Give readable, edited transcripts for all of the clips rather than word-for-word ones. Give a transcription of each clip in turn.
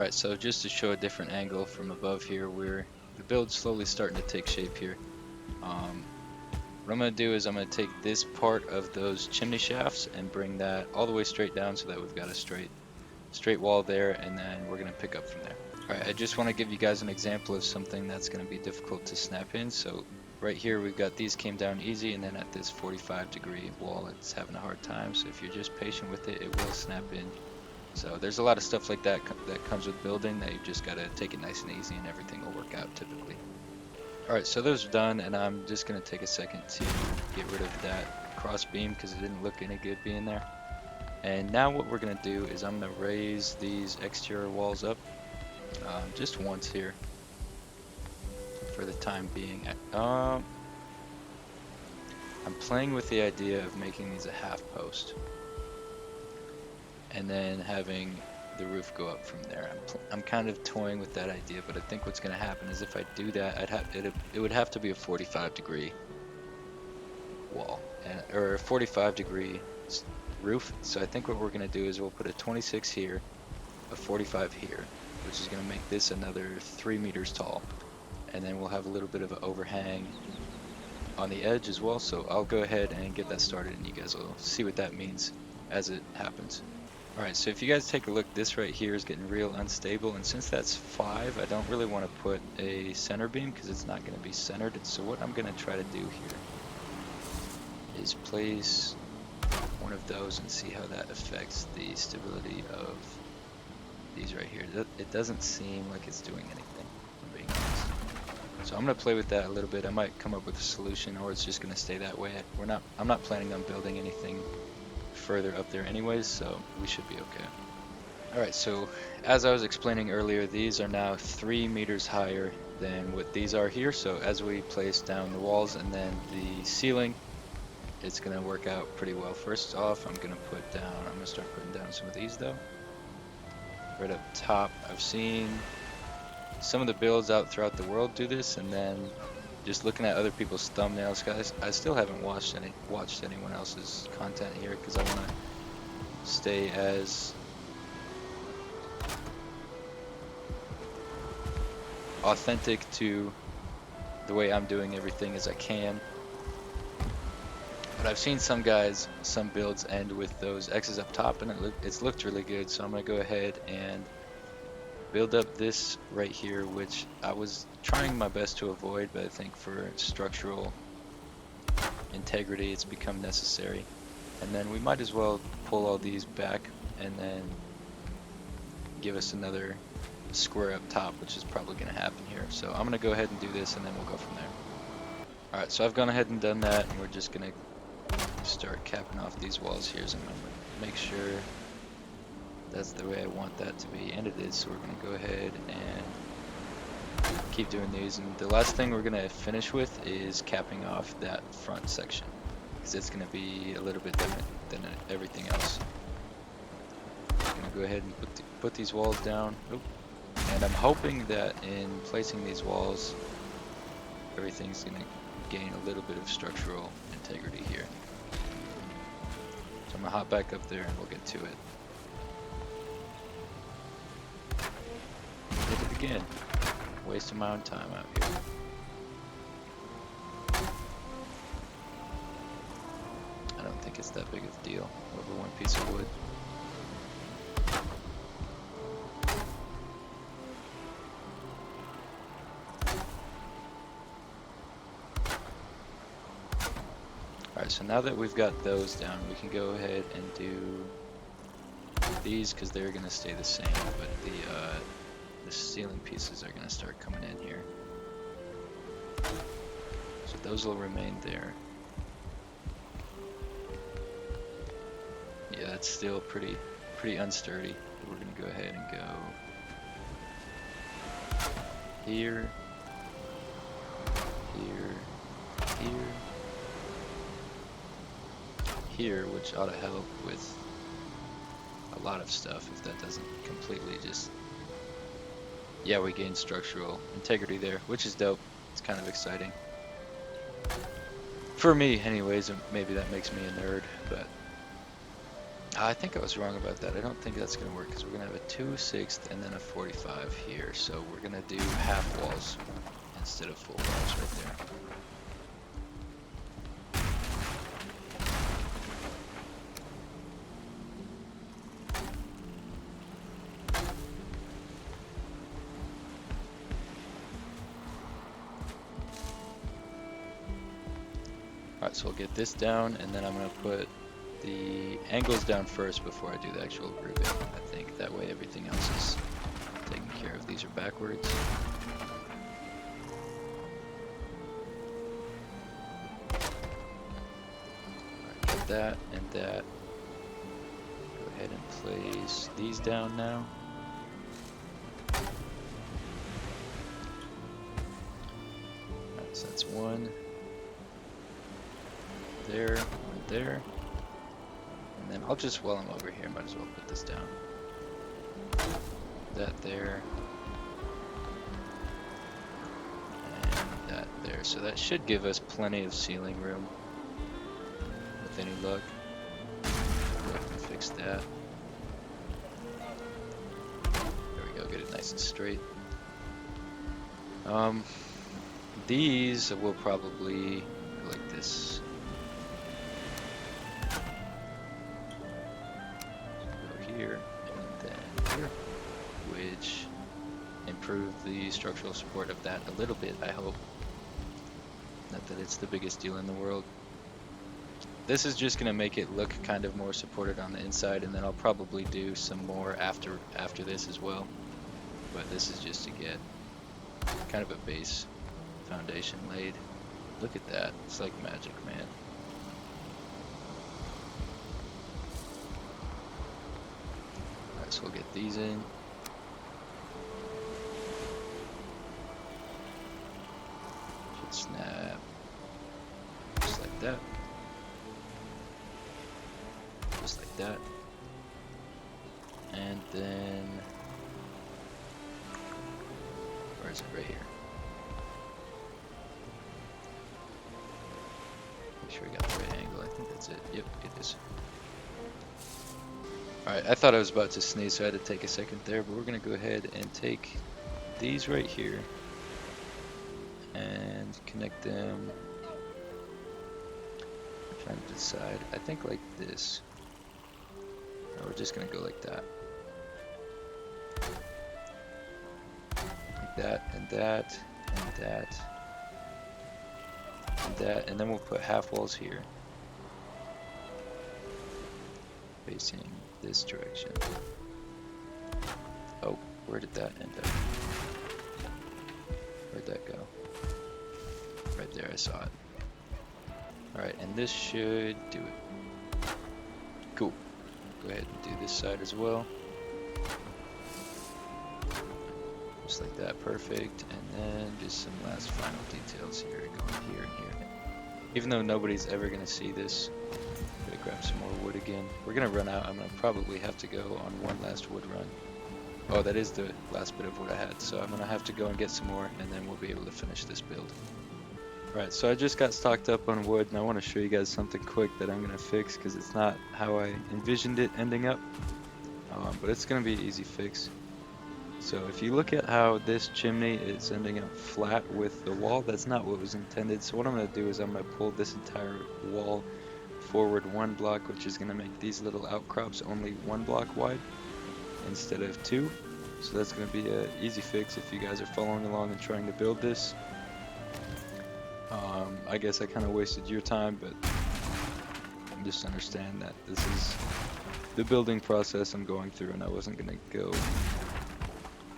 Alright, so just to show a different angle from above here, the build's slowly starting to take shape here. What I'm going to do is I'm going to take this part of those chimney shafts and bring that all the way straight down so that we've got a straight wall there, and then we're going to pick up from there. Alright, I just want to give you guys an example of something that's going to be difficult to snap in. So right here we've got these came down easy, and then at this 45-degree wall it's having a hard time. So if you're just patient with it, it will snap in. So there's a lot of stuff like that that comes with building that you just got to take it nice and easy and everything will work out typically. Alright, so those are done, and I'm just going to take a second to get rid of that cross beam because it didn't look any good being there. And now what we're going to do is I'm going to raise these exterior walls up just once here for the time being. I'm playing with the idea of making these a half post and then having the roof go up from there. I'm kind of toying with that idea, but I think what's going to happen is if I do that, it would have to be a 45-degree wall or a 45-degree roof. So I think what we're going to do is we'll put a 26 here, a 45 here, which is going to make this another 3 meters tall, and then we'll have a little bit of an overhang on the edge as well. So I'll go ahead and get that started, and you guys will see what that means as it happens. Alright, so if you guys take a look, this right here is getting real unstable, and since that's 5, I don't really want to put a center beam because it's not going to be centered. So what I'm going to try to do here is place one of those and see how that affects the stability of these right here. It doesn't seem like it's doing anything, if I'm being honest. So I'm going to play with that a little bit. I might come up with a solution, or it's just going to stay that way. I'm not planning on building anything further up there anyways, so we should be okay. Alright, so as I was explaining earlier, these are now 3 meters higher than what these are here. So as we place down the walls and then the ceiling, it's going to work out pretty well. First off, I'm going to start putting down some of these though. Right up top, I've seen some of the builds out throughout the world do this, and then just looking at other people's thumbnails, guys, I still haven't watched anyone else's content here because I want to stay as authentic to the way I'm doing everything as I can. But I've seen some builds end with those X's up top, and it's looked really good. So I'm gonna go ahead and build up this right here, which I was trying my best to avoid, but I think for structural integrity it's become necessary. And then we might as well pull all these back and then give us another square up top, which is probably going to happen here. So I'm going to go ahead and do this, and then we'll go from there. Alright, so I've gone ahead and done that, and we're just going to start capping off these walls here. So I'm going to make sure that's the way I want that to be, and it is. So we're going to go ahead and keep doing these, and the last thing we're going to finish with is capping off that front section, because it's going to be a little bit different than everything else. I'm going to go ahead and put these walls down. Oop. And I'm hoping that in placing these walls, everything's going to gain a little bit of structural integrity here. So I'm going to hop back up there and we'll get to it. Did it again. Wasting my own time out here. I don't think it's that big of a deal over one piece of wood. Alright, so now that we've got those down, we can go ahead and do these because they're going to stay the same, but the ceiling pieces are going to start coming in here. So those will remain there. Yeah, it's still pretty unsturdy. We're going to go ahead and go here, here, which ought to help with a lot of stuff if that doesn't completely just... Yeah, we gain structural integrity there, which is dope. It's kind of exciting. For me, anyways, maybe that makes me a nerd, but I think I was wrong about that. I don't think that's going to work because we're going to have a 2/6 and then a 45 here. So we're going to do half walls instead of full walls right there. Alright, so we'll get this down, and then I'm going to put the angles down first before I do the actual grouping. I think that way everything else is taken care of. These are backwards. Alright, get that and that. Go ahead and place these down now. Alright, so that's one. There, one there. And then I'll just, while I'm over here, might as well put this down. That there. And that there. So that should give us plenty of ceiling room. With any luck. Go ahead and fix that. There we go, get it nice and straight. These will probably go like this. Here and then here, which improve the structural support of that a little bit, I hope. Not that it's the biggest deal in the world. This is just gonna make it look kind of more supported on the inside, and then I'll probably do some more after this as well. But this is just to get kind of a base foundation laid. Look at that, it's like magic, man. So we'll get these in. Should snap just like that. Just like that. And then where is it? Right here. Make sure we got the right angle. I think that's it. Yep, it is. Alright, I thought I was about to sneeze, so I had to take a second there, but we're going to go ahead and take these right here and connect them. I'm trying to decide. I think like this. Or we're just going to go like that. Like that, and that, and that, and that, and then we'll put half walls here. Facing this direction. Oh, where did that end up? Where'd that go? Right there, I saw it. Alright, and this should do it. Cool. Go ahead and do this side as well. Just like that, perfect. And then just some last final details here, going here and here. Even though nobody's ever going to see this, I'm gonna grab some more wood again. We're gonna run out. I'm gonna probably have to go on one last wood run. Oh, that is the last bit of wood I had, so I'm gonna have to go and get some more, and then we'll be able to finish this build. Alright, so I just got stocked up on wood, and I want to show you guys something quick that I'm gonna fix, because it's not how I envisioned it ending up. But it's gonna be an easy fix. So if you look at how this chimney is ending up flat with the wall, that's not what was intended. So what I'm gonna do is I'm gonna pull this entire wall forward one block, which is going to make these little outcrops only 1 block wide instead of 2. So that's going to be an easy fix if you guys are following along and trying to build this. I guess I kind of wasted your time, but just understand that this is the building process I'm going through, and I wasn't going to go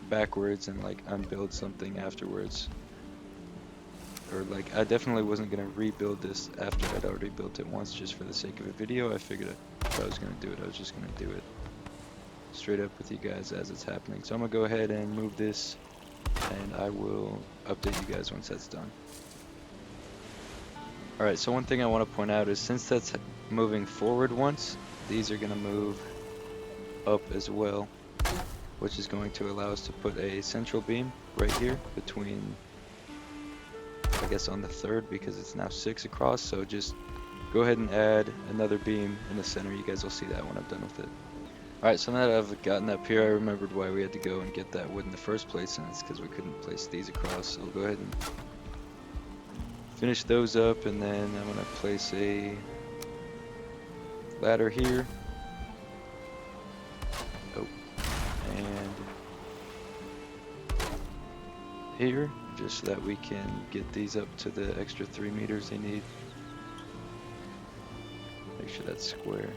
backwards and like unbuild something afterwards. Or like, I definitely wasn't going to rebuild this after I'd already built it once just for the sake of a video. I figured if I was going to do it, I was just going to do it straight up with you guys as it's happening. So I'm going to go ahead and move this, and I will update you guys once that's done. Alright, so one thing I want to point out is since that's moving forward once, these are going to move up as well, which is going to allow us to put a central beam right here between, I guess, on the third, because it's now 6 across. So just go ahead and add another beam in the center. You guys will see that when I'm done with it. Alright, so now that I've gotten up here, I remembered why we had to go and get that wood in the first place, and it's because we couldn't place these across. So we'll go ahead and finish those up, and then I'm going to place a ladder here. Oh, and here, just so that we can get these up to the extra 3 meters they need. Make sure that's square.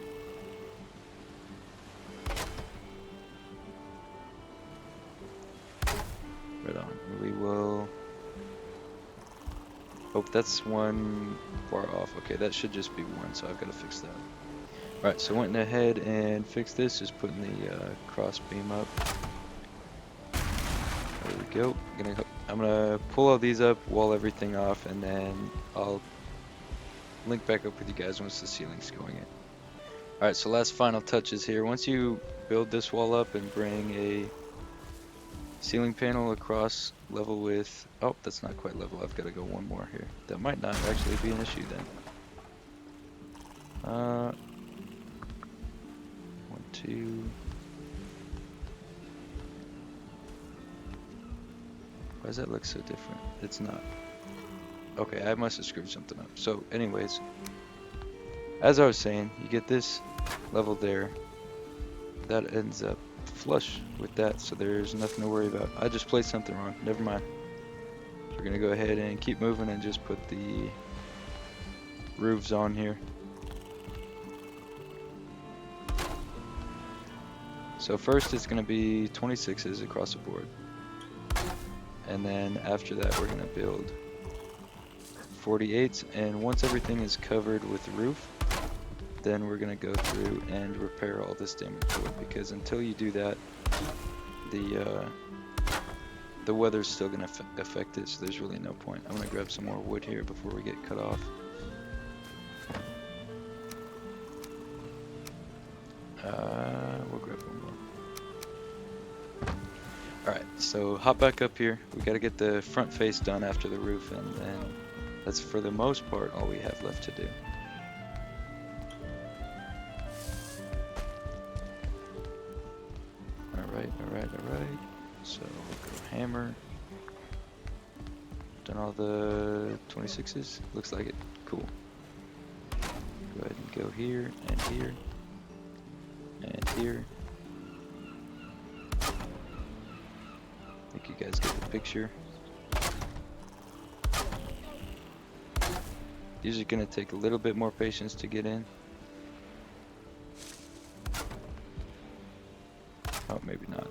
Right on. We will. Oh, that's one bar off. Okay, that should just be one, so I've got to fix that. Alright, so went ahead and fixed this, just putting the cross beam up. There we go. I'm gonna pull all these up, wall everything off, and then I'll link back up with you guys once the ceiling's going in. Alright, so last final touches here. Once you build this wall up and bring a ceiling panel across level with, oh, that's not quite level, I've got to go one more here. That might not actually be an issue then. 1, 2. Why does that look so different? It's not. Okay, I must have screwed something up. So anyways, as I was saying, you get this level there. That ends up flush with that, so there's nothing to worry about. I just placed something wrong. Never mind. So we're gonna go ahead and keep moving and just put the roofs on here. So first it's gonna be 26s across the board. And then after that we're gonna build 48s, and once everything is covered with the roof, then we're gonna go through and repair all this damaged wood, because until you do that, the weather's still gonna affect it, so there's really no point. I'm gonna grab some more wood here before we get cut off. We'll grab one more. Alright, so hop back up here. We gotta get the front face done after the roof, and that's for the most part all we have left to do. Alright. So we'll go hammer. Done all the 26s? Looks like it. Cool. Go ahead and go here, and here, and here. I think you guys get the picture. These are gonna take a little bit more patience to get in. Oh, maybe not.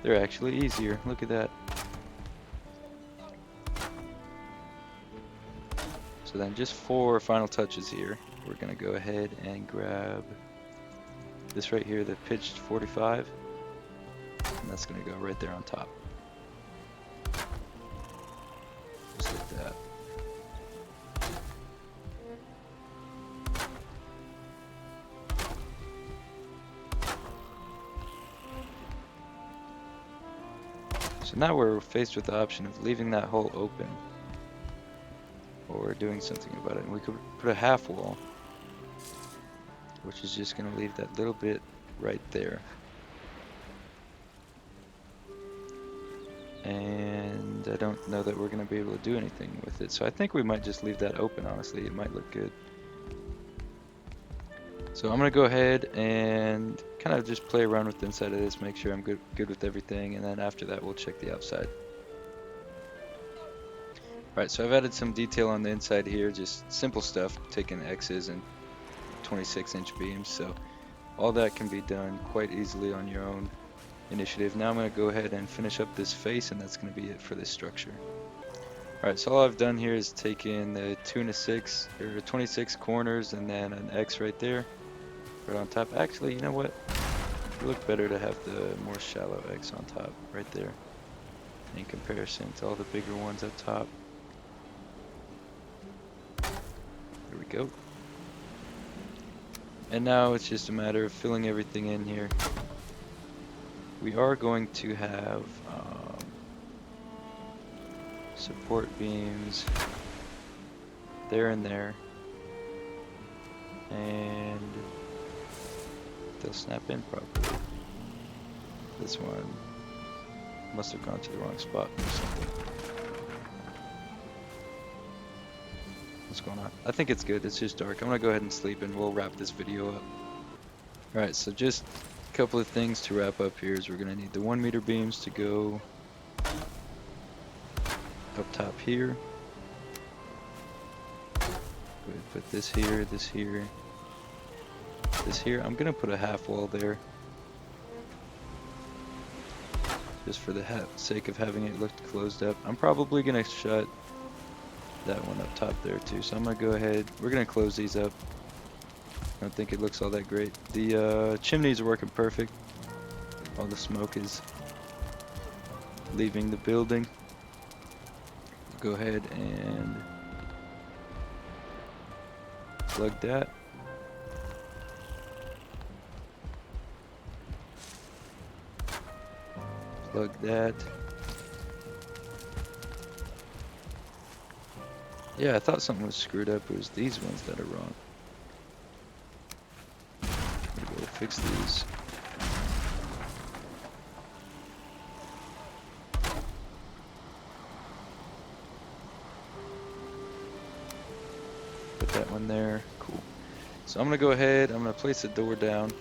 They're actually easier. Look at that. So then just 4 final touches here. We're gonna go ahead and grab this right here, the pitched 45. And that's gonna go right there on top. Just like that. So now we're faced with the option of leaving that hole open, or doing something about it. And we could put a half wall, which is just going to leave that little bit right there. And I don't know that we're going to be able to do anything with it, so I think we might just leave that open, honestly. It might look good. So I'm going to go ahead and kind of just play around with the inside of this, make sure I'm good with everything, and then after that we'll check the outside. Alright, so I've added some detail on the inside here, just simple stuff, taking X's and 26-inch beams, so all that can be done quite easily on your own initiative. Now I'm going to go ahead and finish up this face, and that's going to be it for this structure. Alright, so all I've done here is taken the 2 and a 6, or 26 corners, and then an X right there, right on top. Actually, you know what? It would look better to have the more shallow X on top, right there, in comparison to all the bigger ones up top. There we go. And now it's just a matter of filling everything in here. We are going to have support beams there and there. And they'll snap in properly. This one must have gone to the wrong spot or something. What's going on? I think it's good. It's just dark. I'm gonna go ahead and sleep and we'll wrap this video up. Alright, so just a couple of things to wrap up here is we're gonna need the 1 meter beams to go up top here. Go ahead and put this here, this here, this here. I'm gonna put a half wall there, just for the sake of having it look closed up. I'm probably gonna shut that one up top there too, so I'm gonna go ahead. We're gonna close these up. I don't think it looks all that great. The chimneys are working perfect. All the smoke is leaving the building. Go ahead and plug that. Plug that. Yeah, I thought something was screwed up. It was these ones that are wrong. We'll fix these. Put that one there. Cool. So I'm gonna go ahead. I'm gonna place the door down,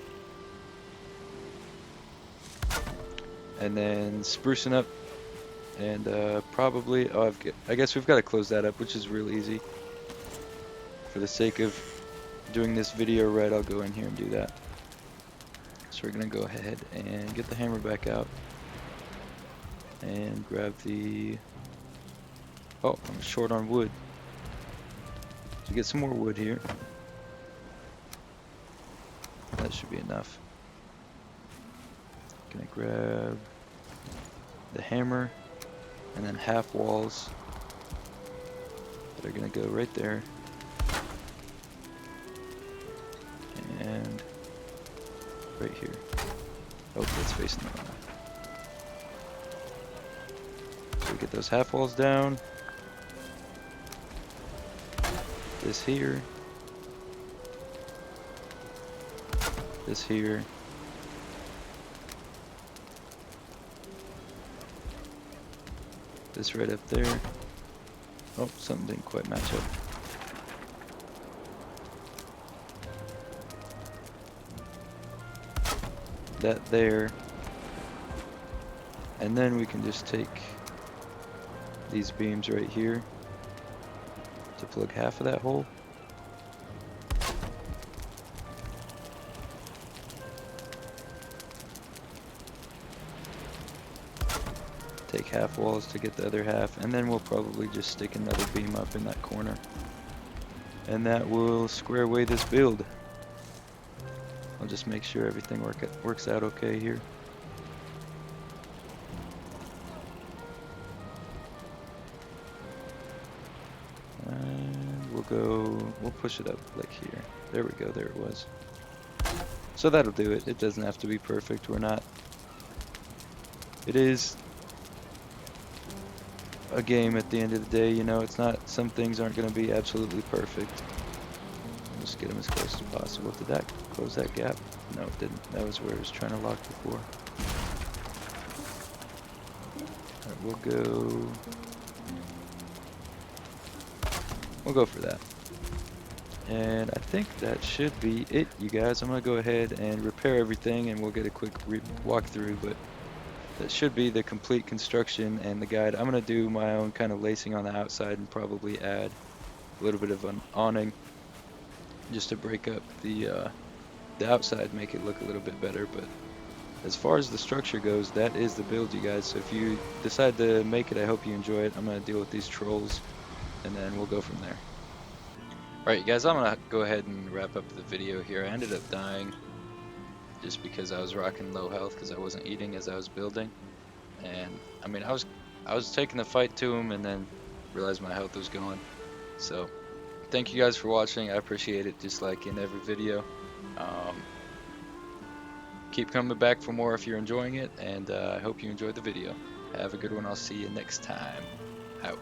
and then sprucing up, and probably. Oh, I guess we've got to close that up, which is real easy. For the sake of doing this video right, I'll go in here and do that. So we're gonna go ahead and get the hammer back out and grab the. Oh, I'm short on wood. So get some more wood here. That should be enough. Gonna grab the hammer and then half walls that are gonna go right there. And right here. Oh, that's facing the wrong way. So we get those half walls down. This here. This here. This right up there. Oh, something didn't quite match up. That there. And then we can just take these beams right here to plug half of that hole. Take half walls to get the other half, and then we'll probably just stick another beam up in that corner. And that will square away this build. I'll just make sure everything works out okay here. And we'll push it up like here. There we go, there it was. So that'll do it. It doesn't have to be perfect. It is a game at the end of the day, you know. It's not, some things aren't going to be absolutely perfect. Just get them as close as possible. Did that close that gap? No, it didn't. That was where it was trying to lock before. Alright, we'll go for that. And I think that should be it, you guys. I'm going to go ahead and repair everything and we'll get a quick walkthrough, but that should be the complete construction and the guide. I'm going to do my own kind of lacing on the outside and probably add a little bit of an awning just to break up the outside, make it look a little bit better. But as far as the structure goes, that is the build, you guys. So if you decide to make it, I hope you enjoy it. I'm going to deal with these trolls and then we'll go from there. Alright, you guys, I'm going to go ahead and wrap up the video here. I ended up dying just because I was rocking low health because I wasn't eating as I was building. And I mean, I was taking the fight to him and then realized my health was going. So thank you guys for watching. I appreciate it, just like in every video. Keep coming back for more if you're enjoying it, and I hope you enjoyed the video. Have a good one. I'll see you next time. Out.